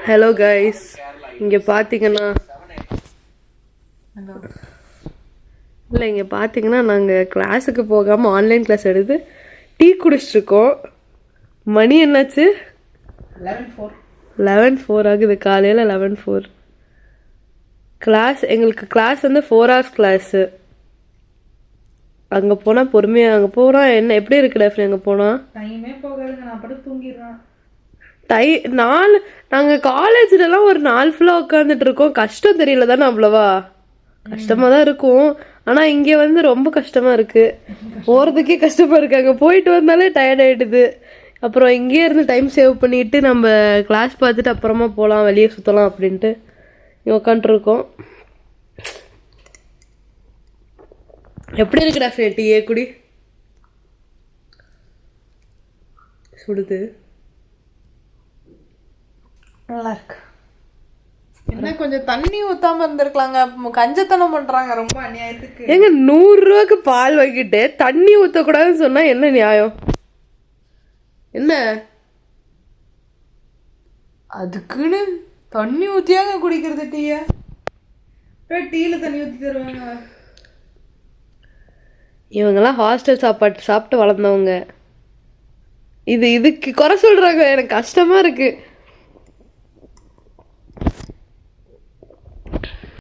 Hello guys, இங்கே பார்த்தீங்கன்னா நாங்கள் கிளாஸுக்கு போகாமல் ஆன்லைன் கிளாஸ் எடுத்து டீ குடிச்சிட்ருக்கோம். மணி என்னாச்சு? 11:04 ஆகுது. காலையில் 11:04. எங்களுக்கு கிளாஸ் வந்து 4 hours கிளாஸு. அங்கே போனால் பொறுமையாக அங்கே போனால் என்ன எப்படி இருக்கு டெஃபி? அங்கே போனால் டைமே போகாதுங்க, நான் படம் தூங்கிடுறேன். நாங்கள் காலேஜ்லலாம் ஒரு நாள் ஃபுல்லாக உட்காந்துட்டு இருக்கோம். கஷ்டம் தெரியல தானே? அவ்வளவா கஷ்டமாக தான் இருக்கும். ஆனால் இங்கே வந்து ரொம்ப கஷ்டமாக இருக்குது. போகிறதுக்கே கஷ்டமாக இருக்குது. அங்கே போயிட்டு வந்தாலே டயர்ட் ஆகிடுது. அப்புறம் இங்கேயே இருந்து டைம் சேவ் பண்ணிவிட்டு நம்ம கிளாஸ் பார்த்துட்டு அப்புறமா போகலாம், வெளியே சுற்றலாம் அப்படின்ட்டு இங்கே உட்காண்ட்ருக்கோம். எப்படி இருக்குடா ஃப்ரெண்ட்? டீயே குடி. சுடுது. நல்லா இருக்கு. என்ன கொஞ்சம் தண்ணி ஊத்தாம இருந்திருக்கலாங்க. கஞ்சத்தனம் பண்றாங்க ரொம்ப அநியாயத்துக்கு. எங்க 100 ரூபாய்க்கு பால் வாங்கிட்டு தண்ணி ஊற்றக்கூடாதுன்னு சொன்னா என்ன நியாயம்? என்ன அதுக்குன்னு தண்ணி ஊத்தியாங்க குடிக்கிறது டீய? டீல தண்ணி ஊத்தி தருவாங்க. இவங்கெல்லாம் ஹாஸ்டல் சாப்பாட்டு சாப்பிட்டு வளர்ந்தவங்க. இதுக்கு குறை சொல்றாங்க. எனக்கு கஷ்டமா இருக்கு.